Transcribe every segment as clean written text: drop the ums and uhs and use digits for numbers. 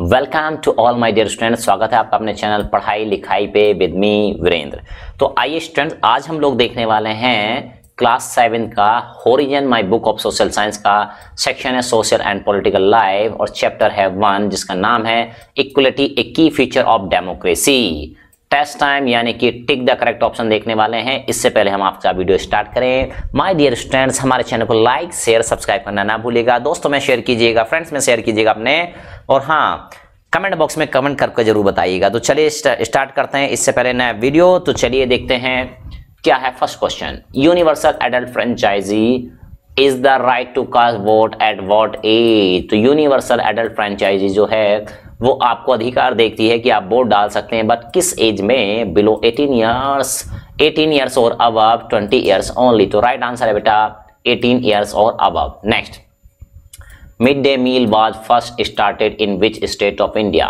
Welcome to all my dear students. स्वागत है आपका अपने चैनल पढ़ाई लिखाई पे विद मी वीरेंद्र। तो आइए स्टूडेंट्स, आज हम लोग देखने वाले हैं क्लास 7 का horizon my book of social science का सेक्शन है सोशल एंड पॉलिटिकल लाइफ और चैप्टर है 1 जिसका नाम है equality a key feature of democracy. Test time यानी कि टिक द करेक्ट ऑप्शन देखने वाले हैं। इससे पहले हम आपका वीडियो स्टार्ट करें, माय डियर स्टूडेंट्स हमारे चैनल को लाइक शेयर सब्सक्राइब करना ना भूलिएगा, दोस्तों में शेयर कीजिएगा, फ्रेंड्स में शेयर कीजिएगा अपने, और हाँ कमेंट बॉक्स में कमेंट करके जरूर बताइएगा। तो चलिए स्टार्ट करते हैं। इससे पहले नया वीडियो, तो चलिए देखते हैं क्या है first question. Universal adult franchise is the right to cast vote at what age. तो यूनिवर्सल एडल्ट फ्रेंचाइजी जो है वो आपको अधिकार देती है कि आप वोट डाल सकते हैं, बट किस एज में? बिलो 18 ईयर्स और अबव 20 ईयर्स ओनली। तो राइट आंसर है बेटा 18 ईयर्स और above. Next, mid day meal was first started in which state of India.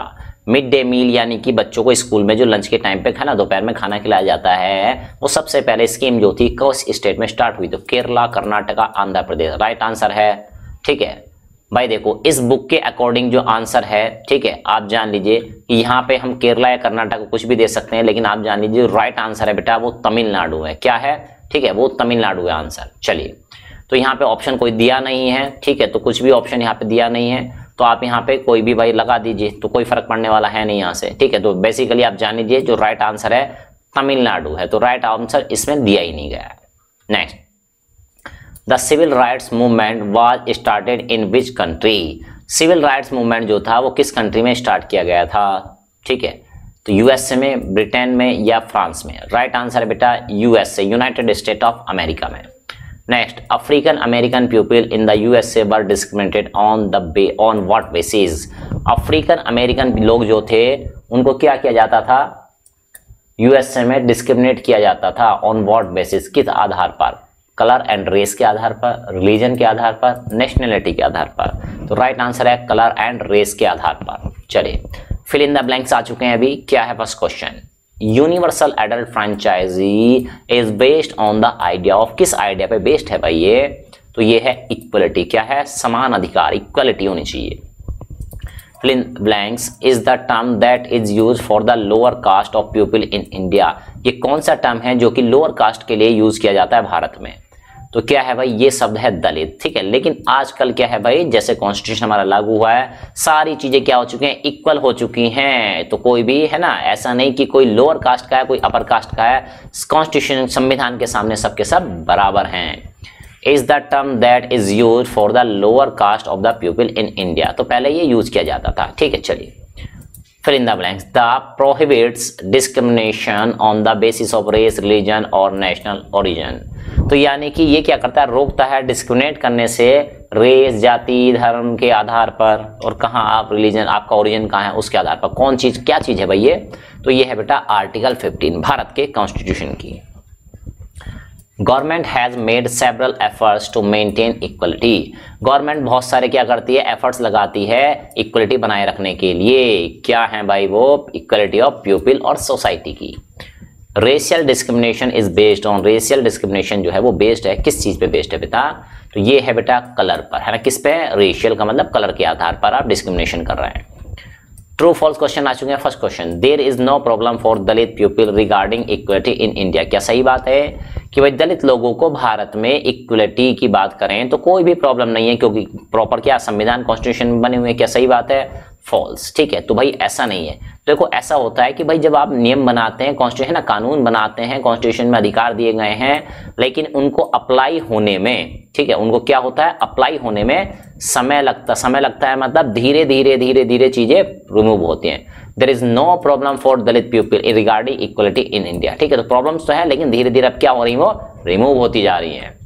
मिड डे मील यानी कि बच्चों को स्कूल में जो लंच के टाइम पे खाना दोपहर में खाना खिलाया जाता है, वो सबसे पहले स्कीम जो थी किस स्टेट में स्टार्ट हुई? तो केरला, कर्नाटका, आंध्र प्रदेश। राइट आंसर है। ठीक है भाई, देखो इस बुक के अकॉर्डिंग जो आंसर है, ठीक है, आप जान लीजिए कि यहाँ पे हम केरला या कर्नाटक को कुछ भी दे सकते हैं, लेकिन आप जान लीजिए राइट आंसर है बेटा वो तमिलनाडु है। क्या है? ठीक है, वो तमिलनाडु है आंसर। चलिए, तो यहाँ पे ऑप्शन कोई दिया नहीं है, ठीक है, तो कुछ भी ऑप्शन यहाँ पे दिया नहीं है, तो आप यहाँ पे कोई भी भाई लगा दीजिए, तो कोई फर्क पड़ने वाला है नहीं यहाँ से। ठीक है, तो बेसिकली आप जान लीजिए जो राइट आंसर है तमिलनाडु है, तो राइट आंसर इसमें दिया ही नहीं गया है। Next, the civil rights movement was started in which country. Civil rights movement जो था वो किस कंट्री में स्टार्ट किया गया था? ठीक है, तो यूएसए में, ब्रिटेन में या फ्रांस में? राइट आंसर है बेटा USA, united state of America में। Next, African American people in the USA were discriminated on what basis. African American लोग जो थे उनको क्या किया जाता था? यूएसए में डिस्क्रिमिनेट किया जाता था ऑन व्हाट बेसिस, किस आधार पर? कलर एंड रेस के आधार पर, रिलीजन के आधार पर, नेशनलिटी के आधार पर। तो राइट आंसर है कलर एंड रेस के आधार पर। चलिए, फिल इन द ब्लैंक्स आ चुके हैं अभी। क्या है first question? Universal adult franchise is based on the idea of. किस आइडिया पे बेस्ड है भाई ये? तो ये है इक्वलिटी। क्या है? समान अधिकार, इक्वलिटी होनी चाहिए। Fill in blanks is the term that is use for the lower caste of people in India. ये कौन सा टर्म है जो कि लोअर कास्ट के लिए यूज किया जाता है भारत में? तो क्या है भाई? ये शब्द है दलित। ठीक है, लेकिन आजकल क्या है भाई, जैसे कॉन्स्टिट्यूशन हमारा लागू हुआ है, सारी चीजें क्या हो चुकी हैं? इक्वल हो चुकी हैं। तो कोई भी है ना, ऐसा नहीं कि कोई लोअर कास्ट का है कोई अपर कास्ट का है। कॉन्स्टिट्यूशन, संविधान के सामने सबके सब बराबर हैं। Is the term that is use for the lower caste of the people in India. तो पहले ये यूज किया जाता था। ठीक है, चलिए, fill in the blanks. The prohibits discrimination on the basis of race, religion और नेशनल ओरिजिन। तो यानी कि ये क्या करता है? रोकता है डिस्क्रिमिनेट करने से रेस, जाति, धर्म के आधार पर, और कहाँ आप रिलीजन, आपका ओरिजिन कहाँ है उसके आधार पर। कौन चीज, क्या चीज है भाई ये? तो ये है बेटा आर्टिकल 15 भारत के कॉन्स्टिट्यूशन की। Government has made several efforts to maintain equality. Government बहुत सारे क्या करती है? एफर्ट्स लगाती है इक्वलिटी बनाए रखने के लिए। क्या है भाई वो? इक्वलिटी ऑफ पीपल और सोसाइटी की। Racial discrimination is based on. Racial discrimination जो है वो बेस्ड है किस चीज पे बेस्ड है बेटा? तो ये है बेटा कलर पर, है ना। किस पे? रेशियल का मतलब कलर के आधार पर आप डिस्क्रिमिनेशन कर रहे हैं। ट्रू फॉल्स क्वेश्चन आ चुके हैं। First question, there is no problem for Dalit people regarding equality in India. क्या सही बात है कि भाई दलित लोगों को भारत में इक्वलिटी की बात करें तो कोई भी प्रॉब्लम नहीं है, क्योंकि प्रॉपर क्या संविधान कॉन्स्टिट्यूशन बने हुए हैं। क्या सही बात है? फॉल्स। ठीक है, तो भाई ऐसा नहीं है। देखो ऐसा होता है कि भाई जब आप नियम बनाते हैं, कॉन्स्टिट्यूशन, कानून बनाते हैं, कॉन्स्टिट्यूशन में अधिकार दिए गए हैं, लेकिन उनको अप्लाई होने में, ठीक है, उनको क्या होता है? अप्लाई होने में समय लगता है, मतलब धीरे धीरे चीजें रिमूव होती हैं। There is no problem for Dalit people regarding equality in India. ठीक है, तो प्रॉब्लम्स तो है, लेकिन धीरे धीरे अब क्या हो रही है? वो रिमूव होती जा रही है।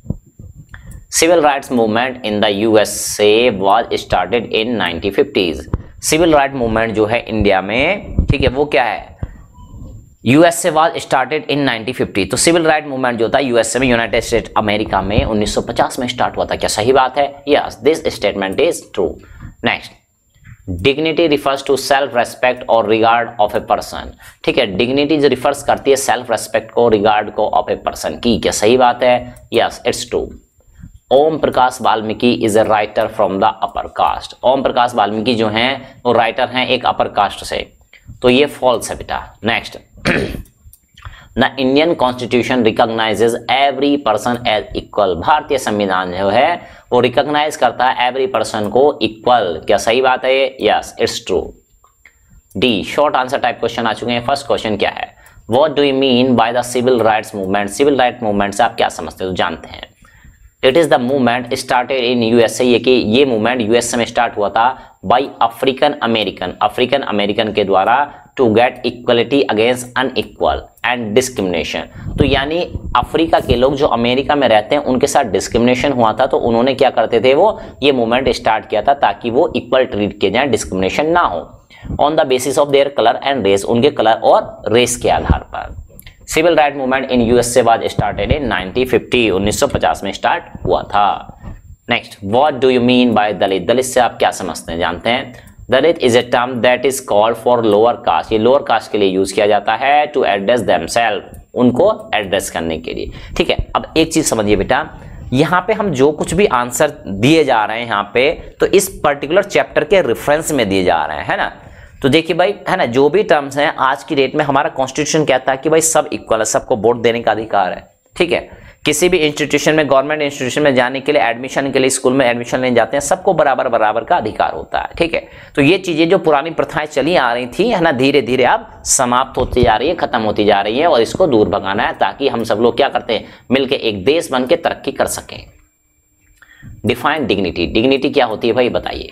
Civil rights movement in the USA was started in 1950s। Civil right movement जो है इंडिया में, ठीक है, वो क्या है? USA was started in 1950। तो सिविल राइट मूवमेंट जो था यूएसए में, यूनाइटेड स्टेट अमेरिका में 1950 में स्टार्ट हुआ था। क्या सही बात है? Yes, this statement is true. Next, dignity refers to self respect और रिगार्ड ऑफ ए पर्सन। ठीक है, डिग्निटी जो रिफर्स करती है सेल्फ रेस्पेक्ट को, रिगार्ड को ऑफ ए पर्सन की। क्या सही बात है? Yes, it's true. Om Prakash Valmiki is a writer from the upper caste. Om Prakash Valmiki जो हैं वो राइटर हैं एक अपर कास्ट से, तो ये फॉल्स है बेटा। Next, the Indian constitution recognizes every person as equal. भारतीय संविधान जो है वो रिकॉग्नाइज करता है एवरी पर्सन को इक्वल। क्या सही बात है? Yes, it's true. D, short answer type question आ चुके हैं। फर्स्ट क्वेश्चन क्या है? What do you mean by the civil rights movement? Civil right movement से आप क्या समझते हो? जानते हैं, it is the movement started in USA. ये मूवमेंट यूएसए में स्टार्ट हुआ था बाय अफ्रीकन अमेरिकन के द्वारा to get equality against unequal and discrimination. तो यानी अफ्रीका के लोग जो अमेरिका में रहते हैं उनके साथ डिस्क्रिमिनेशन हुआ था, तो उन्होंने क्या करते थे, वो ये मूवमेंट स्टार्ट किया था ताकि वो इक्वल ट्रीट किए जाए, डिस्क्रिमिनेशन ना हो on the basis of their colour and race, उनके कलर और रेस के आधार पर। Civil right movement in USA was started in 1950, 1950 में स्टार्ट हुआ था। Next, what do you mean by Dalit? Dalit से आप क्या समझते हैं? जानते हैं, Dalit is a term that is called for lower caste. ये लोअर कास्ट के लिए यूज किया जाता है टू एड्रेस देमसेल्फ, उनको एड्रेस करने के लिए। ठीक है, अब एक चीज समझिए बेटा, यहाँ पे हम जो कुछ भी आंसर दिए जा रहे हैं यहाँ पे, तो इस पर्टिकुलर चैप्टर के रेफरेंस में दिए जा रहे हैं, है ना। तो देखिए भाई, है ना, जो भी टर्म्स हैं आज की डेट में हमारा कॉन्स्टिट्यूशन कहता है कि भाई सब इक्वल है, सबको वोट देने का अधिकार है। ठीक है, किसी भी इंस्टीट्यूशन में, गवर्नमेंट इंस्टीट्यूशन में जाने के लिए, एडमिशन के लिए, स्कूल में एडमिशन लेने जाते हैं, सबको बराबर बराबर का अधिकार होता है। ठीक है, तो ये चीजें जो पुरानी प्रथाएं चली आ रही थी, है ना, धीरे धीरे अब समाप्त होती जा रही है, खत्म होती जा रही है, और इसको दूर भगाना है ताकि हम सब लोग क्या करते हैं, मिलकर एक देश बन के तरक्की कर सकें। Define dignity. डिग्निटी क्या होती है भाई, बताइए।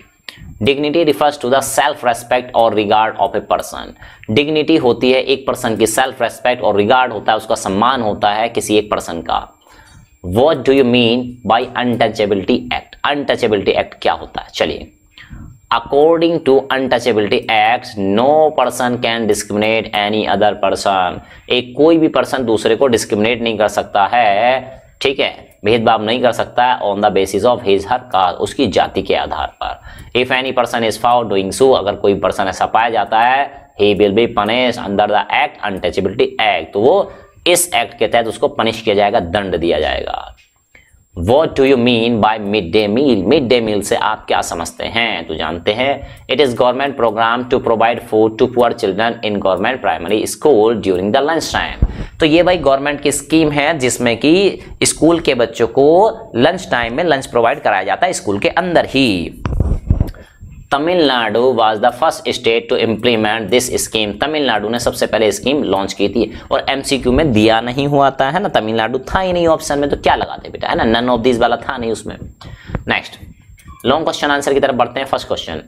Dignity refers to the self respect और regard of a person. Dignity होती है एक पर्सन की सेल्फ रेस्पेक्ट, और रिगार्ड होता है उसका सम्मान होता है किसी एक पर्सन का। What do you mean by untouchability act? Untouchability act क्या होता है? चलिए, according to untouchability act no person can discriminate any other person. एक कोई भी पर्सन दूसरे को डिस्क्रिमिनेट नहीं कर सकता है, ठीक है, भेदभाव नहीं कर सकता है on the basis of his her caste, उसकी जाति के आधार पर। If any person is found doing so, अगर कोई पर्सन ऐसा पाया जाता है, he will be punished under the act untouchability act, तो वो इस एक्ट के तहत उसको पनिश किया जाएगा, दंड दिया जाएगा। What do you mean by mid day meal? Mid day meal से आप क्या समझते हैं? तो जानते हैं, it is government programme to provide food to poor children in government primary school during the lunch time. तो ये भाई गवर्नमेंट की स्कीम है जिसमें कि स्कूल के बच्चों को लंच टाइम में लंच प्रोवाइड कराया जाता है स्कूल के अंदर ही। Tamil Nadu was the first state to implement this scheme. Tamil Nadu ने सबसे पहले स्कीम लॉन्च की थी, और एमसीक्यू में दिया नहीं हुआ था, है ना, तमिलनाडु था ही नहीं ऑप्शन में, तो क्या लगाते बेटा, है ना, नन ऑफ दिस वाला था नहीं उसमें। नेक्स्ट, लॉन्ग क्वेश्चन आंसर की तरफ बढ़ते हैं। First question,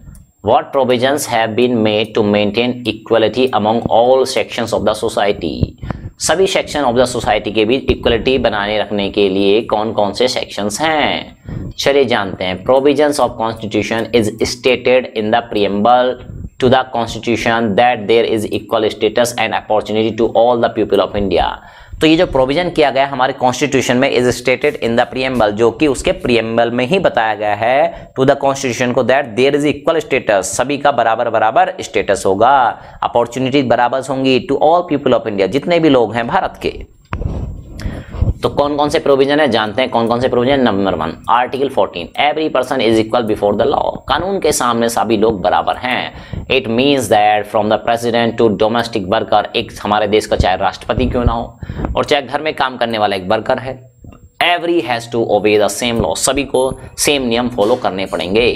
what provisions have been made to maintain equality among all sections of the society? सभी सेक्शन ऑफ द सोसाइटी के बीच इक्वलिटी बनाए रखने के लिए कौन कौन से सेक्शंस हैं? चलिए जानते हैं। Provisions of constitution is stated in the preamble to the constitution that there is equal status and opportunity to all the people of India. तो ये जो प्रोविजन किया गया हमारे कॉन्स्टिट्यूशन में, is stated in the preamble, जो कि उसके प्रीएम्बल में ही बताया गया है टू द कॉन्स्टिट्यूशन को, that there is equal status, सभी का बराबर बराबर स्टेटस होगा, अपॉर्चुनिटी बराबर होंगी to all people of India, जितने भी लोग हैं भारत के। तो कौन कौन से प्रोविजन है जानते हैं, कौन कौन से provision. Number 1, article 14, every person is equal before the law. कानून के सामने सभी लोग बराबर हैं। It means that from the president to domestic worker, एक हमारे देश का चाहे राष्ट्रपति क्यों ना हो, और चाहे घर में काम करने वाला एक वर्कर है, every has to obey the same law, सभी को सेम नियम फॉलो करने पड़ेंगे।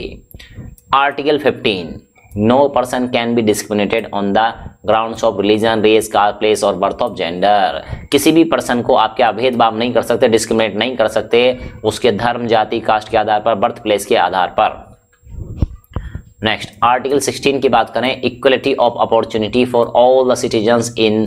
Article 15, no person can be discriminated on the grounds of religion, race, caste, place और बर्थ ऑफ जेंडर। किसी भी पर्सन को आप क्या भेदभाव नहीं कर सकते, डिस्क्रिमिनेट नहीं कर सकते उसके धर्म, जाति, कास्ट के आधार पर, बर्थ प्लेस के आधार पर। नेक्स्ट, आर्टिकल 16 की बात करें, equality of opportunity for all the citizens in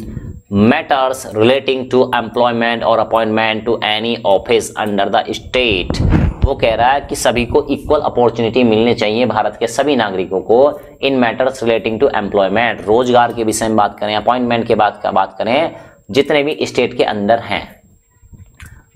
matters relating to employment और appointment to any office under the state. वो कह रहा है कि सभी को इक्वल अपॉर्चुनिटी मिलनी चाहिए, भारत के सभी नागरिकों को, इन मैटर्स रिलेटिंग टू एम्प्लॉयमेंट, रोजगार के विषय में बात करें, अपॉइंटमेंट के बात करें, जितने भी स्टेट के अंदर हैं।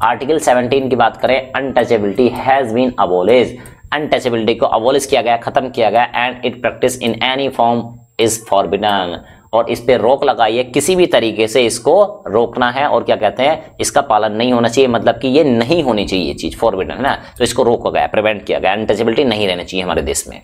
आर्टिकल 17 की बात करें, untouchability has been abolish. Untouchability को अबोलिश किया गया, खत्म किया गया, and it practice in any form is forbidden, और इस पे रोक लगाई है, किसी भी तरीके से इसको रोकना है और क्या कहते हैं, इसका पालन नहीं होना चाहिए, मतलब कि ये नहीं होनी चाहिए, ये चीज फॉरबिडन है ना, तो इसको रोका गया, प्रिवेंट किया गया, अनटचेबिलिटी नहीं रहनी चाहिए हमारे देश में।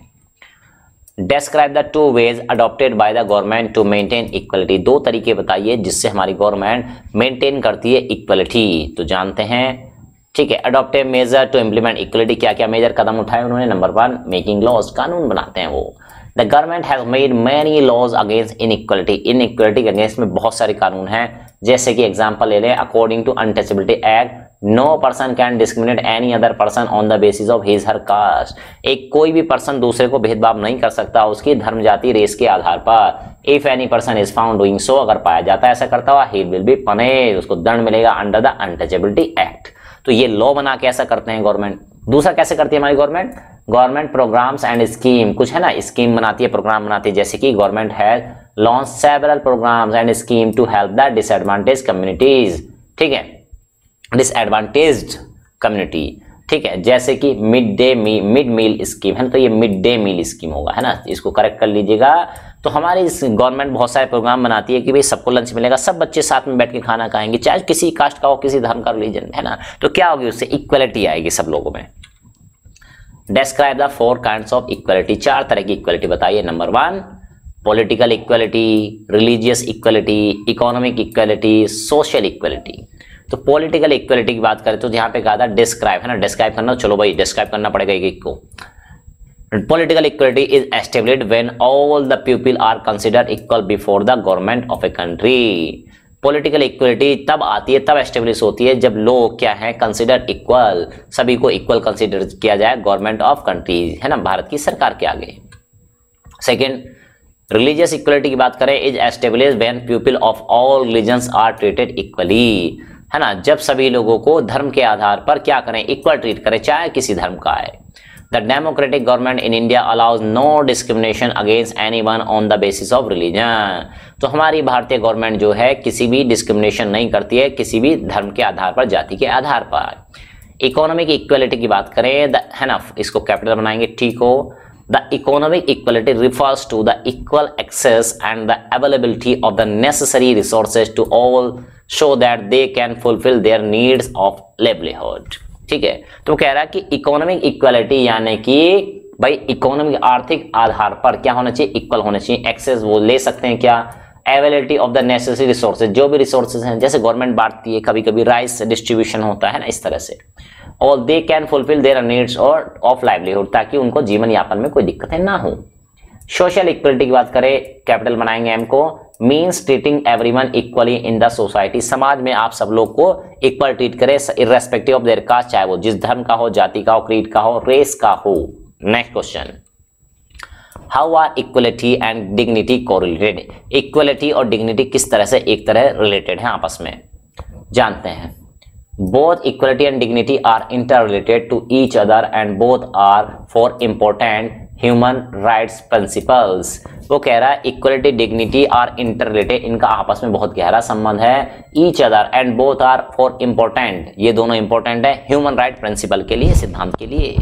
Describe the two ways adopted by the government to maintain equality। दो तरीके बताइए जिससे हमारी गवर्नमेंट मेंटेन करती है इक्वलिटी। तो जानते हैं, ठीक है, adopt a measure to implement equality, क्या क्या मेजर कदम उठाए उन्होंने। नंबर 1, मेकिंग लॉज, कानून बनाते हैं वो। The government has made many laws against inequality, inequality के अगेंस्ट में बहुत सारे कानून हैं, जैसे कि एग्जांपल ले लें, according to untouchability act, no person can discriminate any other person on the basis of his her caste. एक कोई भी पर्सन दूसरे को भेदभाव नहीं कर सकता उसकी धर्म, जाति, रेस के आधार पर। If any person is found doing so, अगर पाया जाता है ऐसा करता हुआ, ही विल बी पनिश्ड, उसको दंड मिलेगा अंडर द अनटचेबिलिटी एक्ट। तो ये लॉ बना के ऐसा करते हैं गवर्नमेंट। दूसरा कैसे करती है हमारी government, government programmes and scheme, कुछ है ना, स्कीम बनाती है, प्रोग्राम बनाती है, जैसे कि government has launch several programmes and scheme to help the disadvantage communities, ठीक है, डिसएडवांटेज्ड कम्युनिटी, ठीक है, जैसे कि मिड मील स्कीम है ना, तो ये मिड डे मील स्कीम होगा, है ना, इसको करेक्ट कर लीजिएगा। तो हमारी गवर्नमेंट बहुत सारे प्रोग्राम बनाती है कि भाई सबको लंच मिलेगा, सब बच्चे साथ में बैठ के खाना खाएंगे, चाहे किसी कास्ट का हो, किसी धर्म का, रिलीजन, है ना, तो क्या होगी, उससे इक्वलिटी आएगी सब लोगों में। Describe the 4 kinds of equality, 4 तरह की इक्वलिटी बताइए। Number 1, political equality, religious equality, economic equality, social equality. तो पॉलिटिकल इक्वलिटी की बात करें तो यहाँ पे कहा था डिस्क्राइब, है ना, डिस्क्राइब करना, चलो भाई डिस्क्राइब करना पड़ेगा एक को। Political equality is established when all the people are considered equal before the government of a country. Political equality तब आती है, तब एस्टेब्लिश होती है जब लोग क्या है, कंसिडर इक्वल, सभी को इक्वल कंसिडर किया जाए गवर्नमेंट ऑफ कंट्री, है ना, भारत की सरकार के आगे। सेकेंड, रिलीजियस इक्वलिटी की बात करें, is established when people of all religions are treated equally, है ना, जब सभी लोगों को धर्म के आधार पर क्या करें, इक्वल ट्रीट करें, चाहे किसी धर्म का है। The democratic government in India allows no discrimination against anyone on the basis of religion. तो हमारी भारतीय गवर्नमेंट जो है किसी भी डिस्क्रिमिनेशन नहीं करती है किसी भी धर्म के आधार पर, जाति के आधार पर। इकोनॉमिक इक्वलिटी की बात करें, है ना, इसको कैपिटल बनाएंगे, ठीक हो। The economic equality refers to the equal access and the availability of the necessary resources to all so that they can fulfill their needs of livelihood। ठीक है, तो कह रहा है कि इकोनॉमिक इक्वलिटी यानी कि भाई इकोनॉमिक आर्थिक आधार पर क्या होना चाहिए, इक्वल होना चाहिए। एक्सेस वो ले सकते हैं क्या, availability of the necessary resources, जो भी रिसोर्सेज हैं, जैसे गवर्नमेंट बांटती है, कभी कभी राइस डिस्ट्रीब्यूशन होता है ना, इस तरह से। और they can fulfil there needs और ऑफ लाइवलीहुड, ताकि उनको जीवन यापन में कोई दिक्कतें ना हो। सोशल इक्वलिटी की बात करें, कैपिटल बनाएंगे एम को, means treating everyone equally in the society, समाज में आप सब लोग को इक्वल ट्रीट करें इर्रेस्पेक्टिव ऑफ देयर कास्ट, चाहे वो जिस धर्म का हो, जाति का हो, क्रीड का हो, रेस का हो। Next question, how are equality and dignity correlated. Equality और डिग्निटी किस तरह से एक तरह रिलेटेड है आपस में, जानते हैं। Both equality and dignity are interrelated to each other and both are for important human rights principles। वो कह रहा है इक्वलिटी डिग्निटी आर इंटररिलेटेड, इनका आपस में बहुत गहरा संबंध है। Each other and both are for important, ये दोनों इंपॉर्टेंट है ह्यूमन राइट प्रिंसिपल के लिए, सिद्धांत के लिए।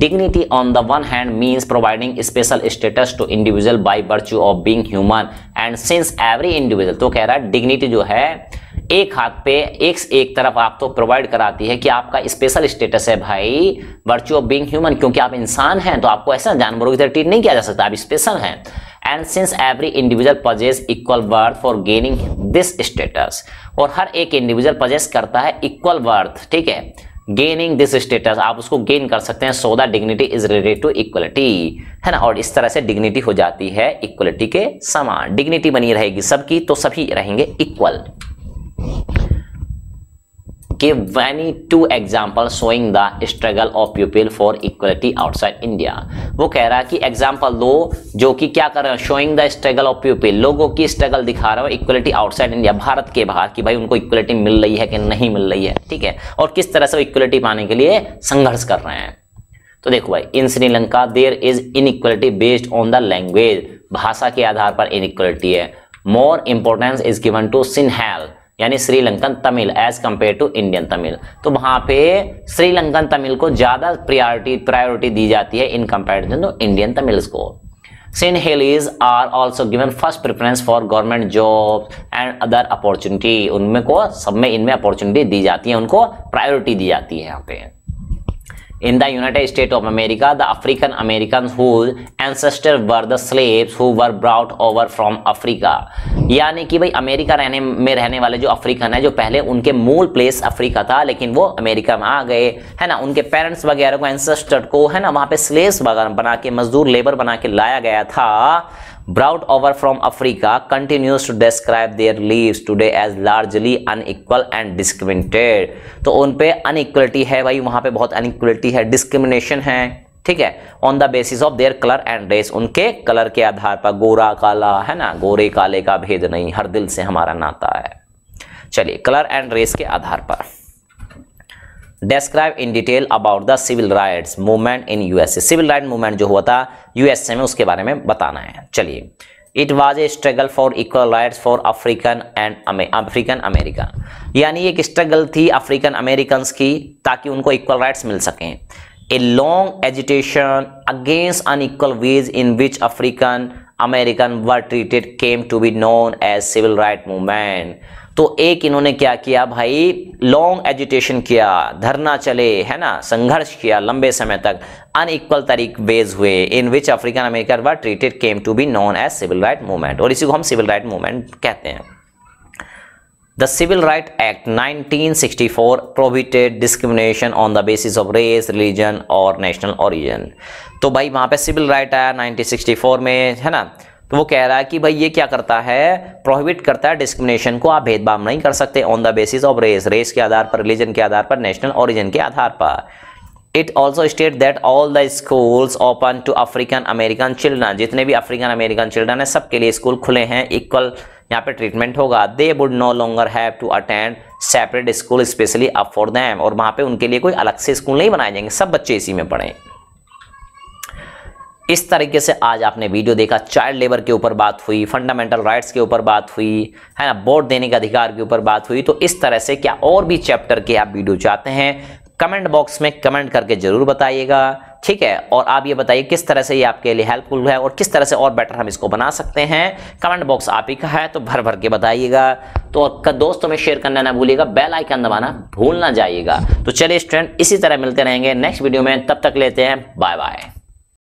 Dignity on the one hand means providing special status to individual by virtue of being human and since every individual, तो कह रहा है डिग्निटी जो है एक हाथ पे एक तरफ आप तो प्रोवाइड कराती है कि आपका स्पेशल स्टेटस है भाई, वर्च्यू ऑफ बीइंग ह्यूमन, क्योंकि आप इंसान हैं तो आपको ऐसा जानवरों की तरह ट्रीट नहीं किया जा सकता, आप स्पेशल हैं। And since every individual possess equal worth for gaining this status, और हर एक इंडिविजुअल पजेस करता है इक्वल वर्थ, ठीक है, गेनिंग दिस स्टेटस, आप उसको गेन कर सकते हैं। So the dignity is related to equality, है ना, और इस तरह से डिग्निटी हो जाती है इक्वलिटी के समान। डिग्निटी बनी रहेगी सबकी, तो सभी रहेंगे equal. Give any two examples showing the struggle of people for equality outside India। वो कह रहा है कि एग्जाम्पल दो जो कि क्या कर रहे हैं, showing the struggle of people, लोगों की स्ट्रगल दिखा रहे हो इक्वलिटी आउटसाइड इंडिया, भारत के बाहर, कि भाई उनको इक्वलिटी मिल रही है कि नहीं मिल रही है, ठीक है, और किस तरह से वो इक्वलिटी पाने के लिए संघर्ष कर रहे हैं। तो देखो भाई, in Sri Lanka there is inequality based on the language, भाषा के आधार पर इनइक्वलिटी है। More importance is given to Sinhala, यानी Sri Lankan Tamil as compare to Indian Tamil, तो वहां पे श्रीलंकन तमिल को ज्यादा प्रायोरिटी दी जाती है in comparison to Indian Tamils को। Sinhalese are also given first preference for government jobs and other opportunity. उनमें को सब में इनमें अपॉर्चुनिटी दी जाती है, उनको प्रायोरिटी दी जाती है यहाँ पे। In the United States of America, the African Americans whose ancestors were the slaves who were brought over from Africa. यानी कि भाई अमेरिका रहने वाले जो अफ्रीकन है, जो पहले उनके मूल प्लेस अफ्रीका था लेकिन वो अमेरिका में आ गए, है ना, उनके पेरेंट्स वगैरह को, एंसेस्टर को, है ना, वहां पे स्लेव्स वगैरह बना के, मजदूर लेबर बना के लाया गया था। Brought over from Africa continues to describe their lives today as largely unequal and discriminated. तो उन पे अनइक्वलिटी है भाई, वहां पे बहुत अनइक्वलिटी है, डिस्क्रिमिनेशन है, ठीक है, on the basis of their colour and race, उनके कलर के आधार पर, गोरा काला, है ना, गोरे काले का भेद नहीं, हर दिल से हमारा नाता है। चलिए, कलर एंड रेस के आधार पर describe in detail about the civil rights movement in USA. Civil right movement जो हुआ था यूएसए में, उसके बारे में बताना है। चलिए, it was a struggle for equal rights for African and African American, यानी एक स्ट्रगल थी अफ्रीकन अमेरिकन्स की ताकि उनको इक्वल राइट्स मिल सकें। A long agitation against unequal wage in which African American were treated came to be known as civil right movement. तो एक इन्होंने क्या किया भाई, लॉन्ग एजिटेशन किया, धरना चले, है ना, संघर्ष किया लंबे समय तक, अनइक्वल तरीके वेज हुए, in which African American were treated came to be known as civil right movement, और इसी को हम सिविल राइट मूवमेंट कहते हैं। The civil right act 1964 prohibited discrimination on the basis of race, religion और national origin. तो भाई वहां पे सिविल राइट आया 1964 में, है ना, तो वो कह रहा है कि भाई ये क्या करता है, प्रोहिबिट करता है डिस्क्रिमिनेशन को, आप भेदभाव नहीं कर सकते on the basis of race, race के आधार पर, रिलीजन के आधार पर, नेशनल ओरिजिन के आधार पर। It also state that all the schools open to African American children, जितने भी अफ्रीकन अमेरिकन चिल्ड्रन है सबके लिए स्कूल खुले हैं, इक्वल यहाँ पे ट्रीटमेंट होगा। They would no longer have to attend separate school specially up for them, और वहां पे उनके लिए कोई अलग से स्कूल नहीं बनाए जाएंगे, सब बच्चे इसी में पढ़ें। इस तरीके से आज आपने वीडियो देखा, चाइल्ड लेबर के ऊपर बात हुई, फंडामेंटल राइट्स के ऊपर बात हुई, है ना, वोट देने के अधिकार के ऊपर बात हुई। तो इस तरह से क्या और भी चैप्टर के आप वीडियो चाहते हैं, कमेंट बॉक्स में कमेंट करके जरूर बताइएगा, ठीक है। और आप ये बताइए किस तरह से ये आपके लिए हेल्पफुल है और किस तरह से और बेटर हम इसको बना सकते हैं। कमेंट बॉक्स आप ही का है, तो भर भर के बताइएगा। तो दोस्तों में शेयर करना ना भूलिएगा, बेल आइकन दबाना भूल ना जाइएगा। तो चलिए स्टूडेंट, इसी तरह मिलते रहेंगे नेक्स्ट वीडियो में, तब तक लेते हैं बाय बाय।